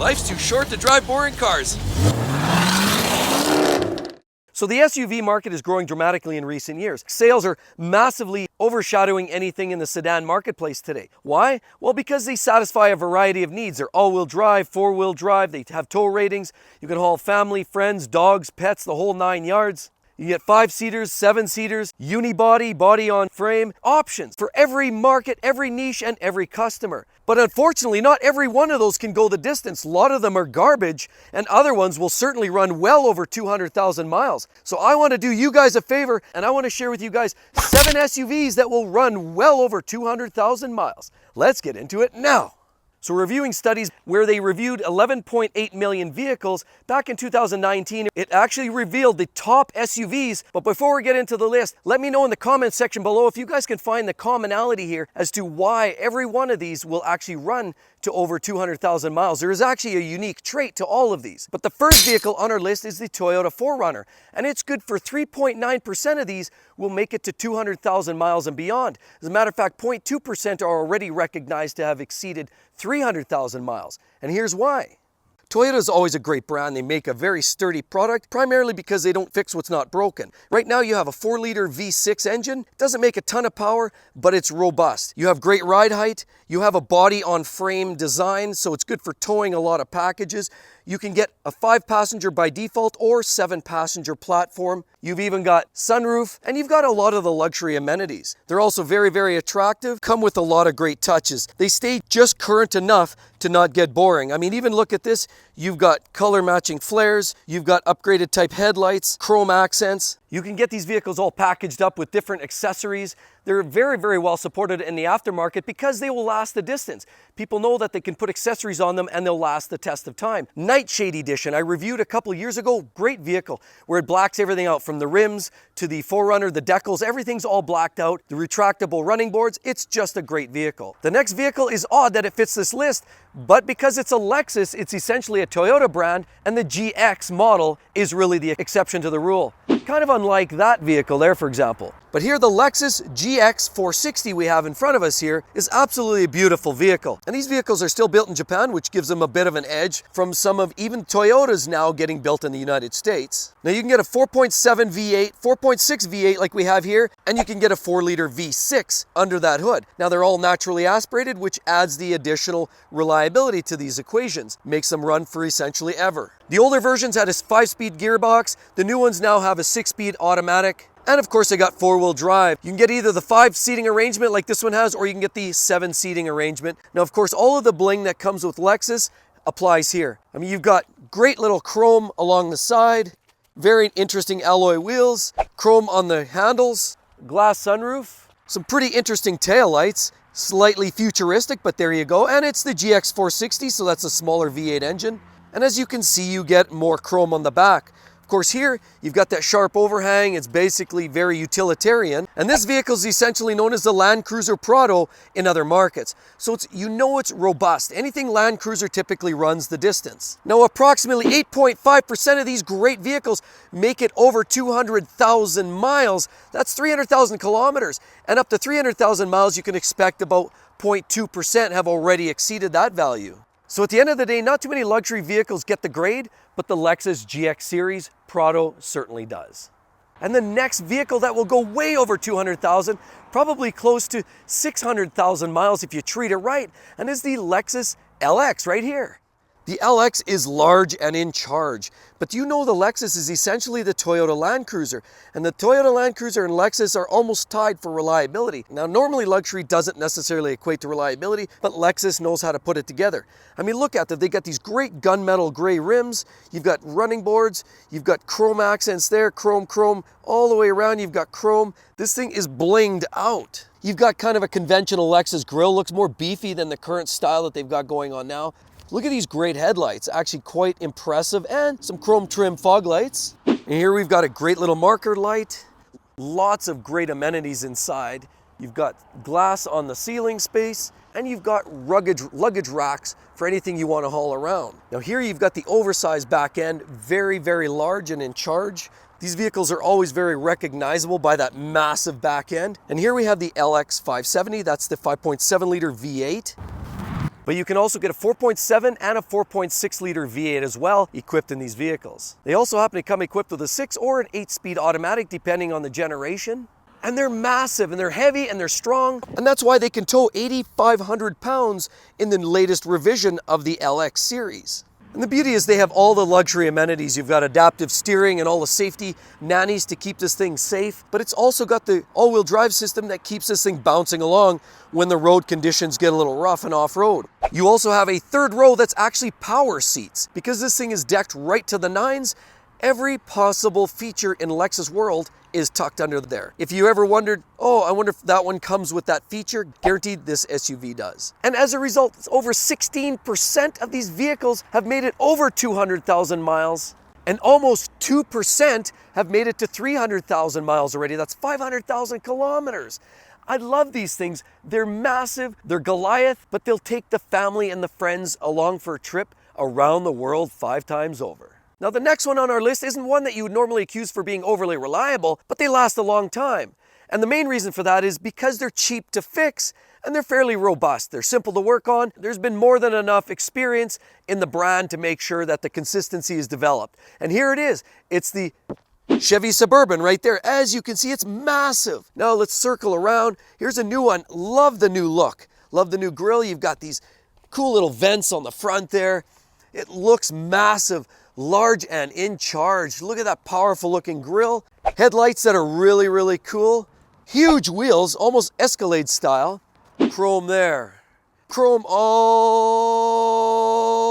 Life's too short to drive boring cars. So the SUV market is growing dramatically in recent years. Sales are massively overshadowing anything in the sedan marketplace today. Why? Well, because they satisfy a variety of needs. They're all-wheel drive, four-wheel drive, they have tow ratings, you can haul family, friends, dogs, pets, the whole 9 yards. You get 5-seaters, 7-seaters, unibody, body on frame, options for every market, every niche, and every customer. But unfortunately, not every one of those can go the distance. A lot of them are garbage, and other ones will certainly run well over 200,000 miles. So I want to do you guys a favor, and I want to share with you guys 7 SUVs that will run well over 200,000 miles. Let's get into it now. So reviewing studies where they reviewed 11.8 million vehicles back in 2019, it actually revealed the top SUVs. But before we get into the list, let me know in the comments section below if you guys can find the commonality here as to why every one of these will actually run to over 200,000 miles. There is actually a unique trait to all of these. But the first vehicle on our list is the Toyota 4Runner, and it's good for 3.9% of these will make it to 200,000 miles and beyond. As a matter of fact, 0.2% are already recognized to have exceeded 300,000 miles. And here's why. Toyota is always a great brand. They make a very sturdy product, primarily because they don't fix what's not broken. Right now you have a 4-liter V6 engine. It doesn't make a ton of power, but it's robust. You have great ride height. You have a body on frame design, so it's good for towing a lot of packages. You can get a 5-passenger by default or 7-passenger platform. You've even got sunroof, and you've got a lot of the luxury amenities. They're also very, very attractive, come with a lot of great touches. They stay just current enough to not get boring. I mean, even look at this. You've got color matching flares, you've got upgraded type headlights, chrome accents. You can get these vehicles all packaged up with different accessories. They're very, very well supported in the aftermarket because they will last the distance. People know that they can put accessories on them and they'll last the test of time. Nightshade Edition, I reviewed a couple years ago. Great vehicle where it blacks everything out from the rims to the 4Runner, the decals, everything's all blacked out. The retractable running boards, it's just a great vehicle. The next vehicle is odd that it fits this list, but because it's a Lexus, it's essentially a Toyota brand, and the GX model is really the exception to the rule. Kind of unlike that vehicle there, for example. But here, the Lexus GX 460 we have in front of us here is absolutely a beautiful vehicle. And these vehicles are still built in Japan, which gives them a bit of an edge from some of even Toyotas now getting built in the United States. Now you can get a 4.7 V8, 4.6 V8 like we have here, and you can get a 4-liter V6 under that hood. Now they're all naturally aspirated, which adds the additional reliability to these equations, makes them run for essentially ever. The older versions had a 5-speed gearbox. The new ones now have a 6-speed automatic. And of course, they got 4-wheel drive. You can get either the 5-seating arrangement like this one has, or you can get the 7-seating arrangement. Now, of course, all of the bling that comes with Lexus applies here. I mean, you've got great little chrome along the side, very interesting alloy wheels, chrome on the handles, glass sunroof, some pretty interesting taillights, slightly futuristic, but there you go. And it's the GX 460, so that's a smaller V8 engine. And as you can see, you get more chrome on the back. Of course, here you've got that sharp overhang. It's basically very utilitarian. And this vehicle is essentially known as the Landcruiser Prado in other markets. So it's robust. Anything Landcruiser typically runs the distance. Now, approximately 8.5% of these great vehicles make it over 200,000 miles. That's 300,000 kilometers. And up to 300,000 miles, you can expect about 0.2% have already exceeded that value. So at the end of the day, not too many luxury vehicles get the grade, but the Lexus GX series Prado certainly does. And the next vehicle that will go way over 200,000, probably close to 600,000 miles if you treat it right, and is the Lexus LX right here. The LX is large and in charge, but you know the Lexus is essentially the Toyota Landcruiser, and the Toyota Landcruiser and Lexus are almost tied for reliability. Now, normally luxury doesn't necessarily equate to reliability, but Lexus knows how to put it together. I mean, look at them. They got these great gunmetal gray rims. You've got running boards. You've got chrome accents there, chrome, all the way around. You've got chrome. This thing is blinged out. You've got kind of a conventional Lexus grille. Looks more beefy than the current style that they've got going on now. Look at these great headlights, actually quite impressive, and some chrome trim fog lights. And here we've got a great little marker light, lots of great amenities inside. You've got glass on the ceiling space, and you've got rugged luggage racks for anything you want to haul around. Now here you've got the oversized back end, very, very large and in charge. These vehicles are always very recognizable by that massive back end. And here we have the LX 570, that's the 5.7 liter V8. But you can also get a 4.7 and a 4.6 liter V8 as well equipped in these vehicles. They also happen to come equipped with a 6 or an 8-speed automatic depending on the generation. And they're massive and they're heavy and they're strong. And that's why they can tow 8,500 pounds in the latest revision of the LX series. And the beauty is they have all the luxury amenities. You've got adaptive steering and all the safety nannies to keep this thing safe. But it's also got the all-wheel drive system that keeps this thing bouncing along when the road conditions get a little rough and off-road. You also have a third row that's actually power seats. Because this thing is decked right to the nines, every possible feature in Lexus world is tucked under there. If you ever wondered, oh, I wonder if that one comes with that feature, guaranteed this SUV does. And as a result, over 16% of these vehicles have made it over 200,000 miles, and almost 2% have made it to 300,000 miles already. That's 500,000 kilometers. I love these things. They're massive, they're Goliath, but they'll take the family and the friends along for a trip around the world 5 times over. Now the next one on our list isn't one that you would normally accuse for being overly reliable, but they last a long time. And the main reason for that is because they're cheap to fix and they're fairly robust. They're simple to work on. There's been more than enough experience in the brand to make sure that the consistency is developed. And here it is. It's the Chevy Suburban right there. As you can see, it's massive. Now let's circle around. Here's a new one. Love the new look. Love the new grille. You've got these cool little vents on the front there. It looks massive. Large and in charge. Look at that powerful looking grille. Headlights that are really, really cool. Huge wheels, almost Escalade style. Chrome there. Chrome all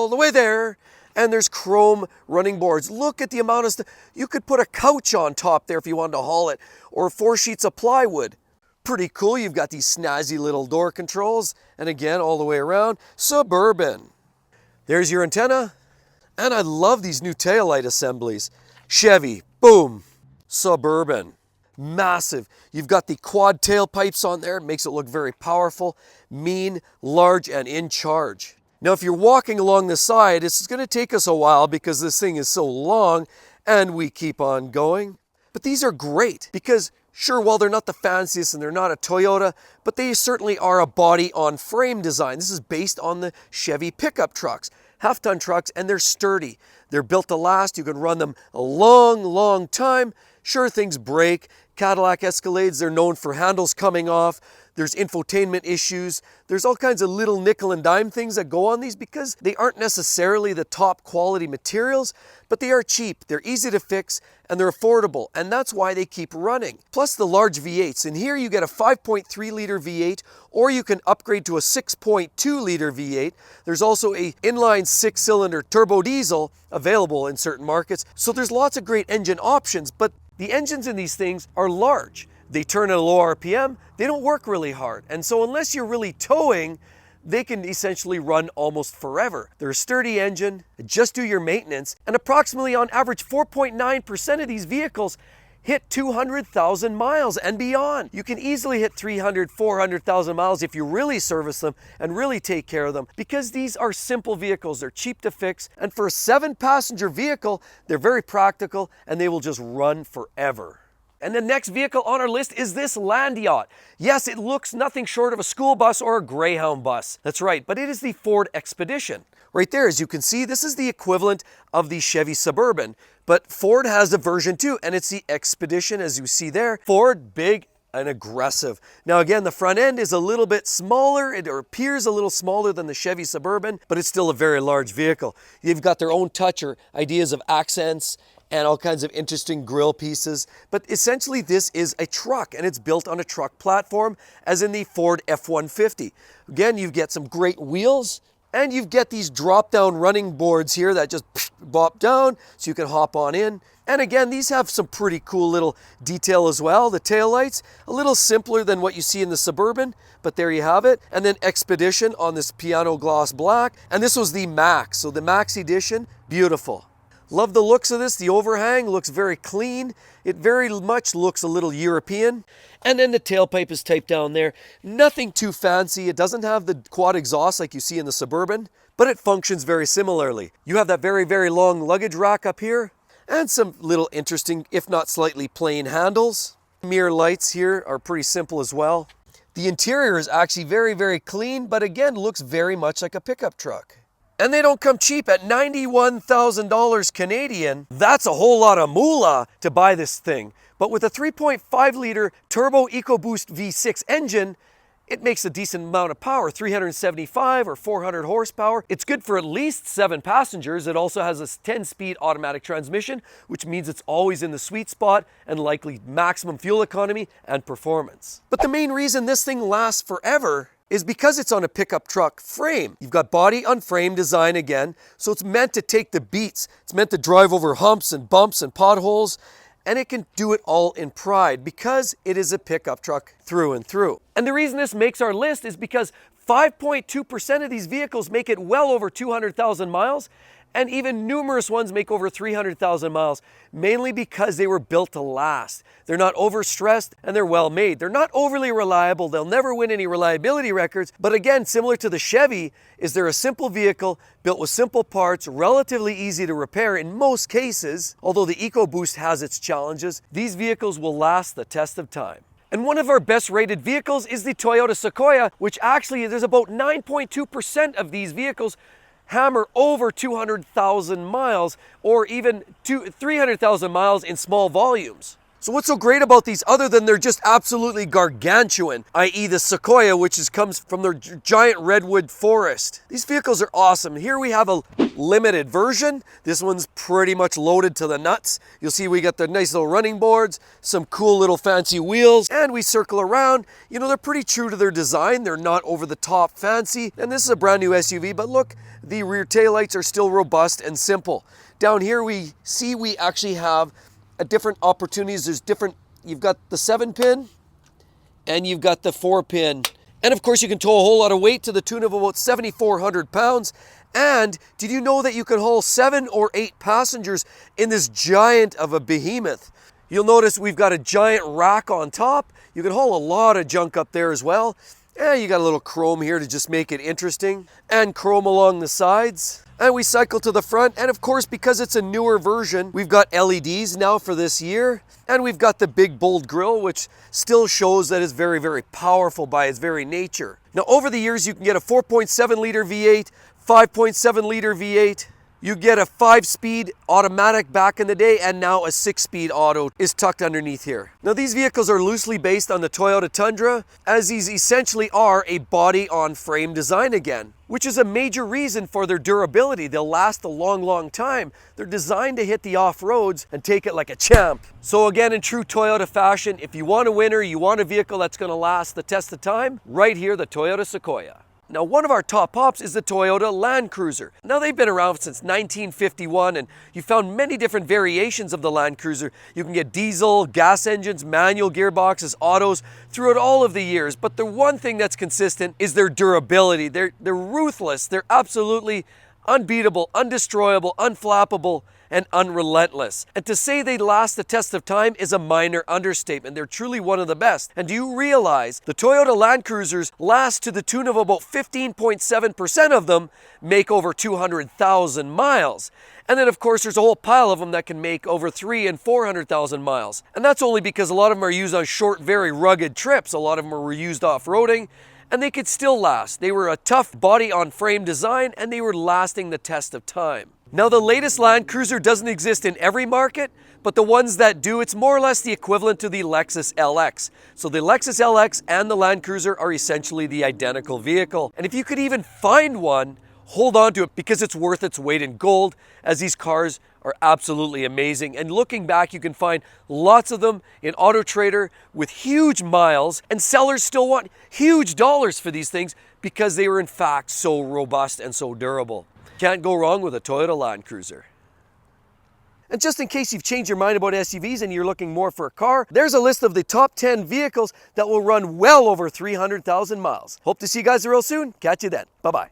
the way there. And there's chrome running boards. Look at the amount of stuff. You could put a couch on top there if you wanted to haul it, or 4 sheets of plywood. Pretty cool. You've got these snazzy little door controls. And again, all the way around, Suburban. There's your antenna. And I love these new taillight assemblies. Chevy, boom, Suburban, massive. You've got the quad tailpipes on there. It makes it look very powerful, mean, large, and in charge. Now, if you're walking along the side, it's going to take us a while because this thing is so long and we keep on going. But these are great because, sure, while they're not the fanciest and they're not a Toyota, but they certainly are a body-on-frame design. This is based on the Chevy pickup trucks. Half-ton trucks, and they're sturdy. They're built to last. You can run them a long, long time. Sure, things break. Cadillac Escalades, they're known for handles coming off. There's infotainment issues. There's all kinds of little nickel and dime things that go on these because they aren't necessarily the top quality materials, but they are cheap, they're easy to fix, and they're affordable, and that's why they keep running. Plus the large V8s, and here you get a 5.3 liter V8, or you can upgrade to a 6.2 liter V8. There's also a inline 6-cylinder turbo diesel available in certain markets, so there's lots of great engine options, but the engines in these things are large. They turn at a low RPM, they don't work really hard. And so unless you're really towing, they can essentially run almost forever. They're a sturdy engine, just do your maintenance, and approximately on average 4.9% of these vehicles hit 200,000 miles and beyond. You can easily hit 300, 400,000 miles if you really service them and really take care of them because these are simple vehicles. They're cheap to fix, and for a 7-passenger vehicle, they're very practical and they will just run forever. And the next vehicle on our list is this Land Yacht. Yes, it looks nothing short of a school bus or a Greyhound bus. That's right, but it is the Ford Expedition. Right there, as you can see, this is the equivalent of the Chevy Suburban, but Ford has a version too, and it's the Expedition, as you see there. Ford, big and aggressive. Now again, the front end is a little bit smaller. It appears a little smaller than the Chevy Suburban, but it's still a very large vehicle. You've got their own touch or ideas of accents and all kinds of interesting grille pieces. But essentially this is a truck and it's built on a truck platform as in the Ford F-150. Again, you get some great wheels and you get these drop down running boards here that just bop down so you can hop on in. And again, these have some pretty cool little detail as well. The taillights, a little simpler than what you see in the Suburban, but there you have it. And then Expedition on this piano gloss black. And this was the Max, so the Max edition, beautiful. Love the looks of this. The overhang looks very clean. It very much looks a little European. And then the tailpipe is taped down there. Nothing too fancy. It doesn't have the quad exhaust like you see in the Suburban, but it functions very similarly. You have that very, very long luggage rack up here and some little interesting, if not slightly plain handles. Mirror lights here are pretty simple as well. The interior is actually very, very clean, but again, looks very much like a pickup truck. And they don't come cheap at $91,000 Canadian. That's a whole lot of moolah to buy this thing. But with a 3.5 liter turbo EcoBoost V6 engine, it makes a decent amount of power, 375 or 400 horsepower. It's good for at least 7 passengers. It also has a 10-speed automatic transmission, which means it's always in the sweet spot and likely maximum fuel economy and performance. But the main reason this thing lasts forever is because it's on a pickup truck frame. You've got body on frame design again, so it's meant to take the beats. It's meant to drive over humps and bumps and potholes, and it can do it all in pride because it is a pickup truck through and through. And the reason this makes our list is because 5.2% of these vehicles make it well over 200,000 miles, and even numerous ones make over 300,000 miles, mainly because they were built to last. They're not overstressed and they're well made. They're not overly reliable. They'll never win any reliability records. But again, similar to the Chevy, is they're a simple vehicle built with simple parts, relatively easy to repair in most cases. Although the EcoBoost has its challenges, these vehicles will last the test of time. And one of our best rated vehicles is the Toyota Sequoia, which actually there's about 9.2% of these vehicles hammer over 200,000 miles or even 300,000 miles in small volumes. So what's so great about these other than they're just absolutely gargantuan, i.e. the Sequoia, which comes from their giant redwood forest. These vehicles are awesome. Here we have a limited version. This one's pretty much loaded to the nuts. You'll see we got the nice little running boards, some cool little fancy wheels, and we circle around. You know, they're pretty true to their design. They're not over the top fancy. And this is a brand new SUV, but look, the rear taillights are still robust and simple. Down here we actually have different opportunities. There's different, you've got the 7-pin and you've got the 4-pin. And of course you can tow a whole lot of weight to the tune of about 7,400 pounds. And did you know that you can haul 7 or 8 passengers in this giant of a behemoth? You'll notice we've got a giant rack on top. You can haul a lot of junk up there as well. And you got a little chrome here to just make it interesting, and chrome along the sides. And we cycle to the front, and of course, because it's a newer version, we've got LEDs now for this year, and we've got the big bold grille, which still shows that it's very, very powerful by its very nature. Now, over the years, you can get a 4.7 liter V8, 5.7 liter V8, you get a 5-speed automatic back in the day, and now a 6-speed auto is tucked underneath here. Now these vehicles are loosely based on the Toyota Tundra, as these essentially are a body-on-frame design again, which is a major reason for their durability. They'll last a long, long time. They're designed to hit the off-roads and take it like a champ. So again, in true Toyota fashion, if you want a winner, you want a vehicle that's going to last the test of time, right here, the Toyota Sequoia. Now, one of our top pops is the Toyota Landcruiser. Now, they've been around since 1951, and you found many different variations of the Landcruiser. You can get diesel, gas engines, manual gearboxes, autos throughout all of the years. But the one thing that's consistent is their durability. They're ruthless. They're absolutely unbeatable, undestroyable, unflappable, and unrelentless. And to say they last the test of time is a minor understatement. They're truly one of the best. And do you realize the Toyota Land Cruisers last to the tune of about 15.7% of them make over 200,000 miles? And then of course there's a whole pile of them that can make over 300,000 and 400,000 miles. And that's only because a lot of them are used on short, very rugged trips. A lot of them are used off-roading, and they could still last. They were a tough body-on-frame design, and they were lasting the test of time. Now, the latest Land Cruiser doesn't exist in every market, but the ones that do, it's more or less the equivalent to the Lexus LX. So the Lexus LX and the Land Cruiser are essentially the identical vehicle. And if you could even find one, hold on to it because it's worth its weight in gold, as these cars are absolutely amazing. And looking back, you can find lots of them in Auto Trader with huge miles, and sellers still want huge dollars for these things because they were in fact so robust and so durable. Can't go wrong with a Toyota Land Cruiser. And just in case you've changed your mind about SUVs and you're looking more for a car, there's a list of the top 10 vehicles that will run well over 300,000 miles. Hope to see you guys real soon. Catch you then. Bye-bye.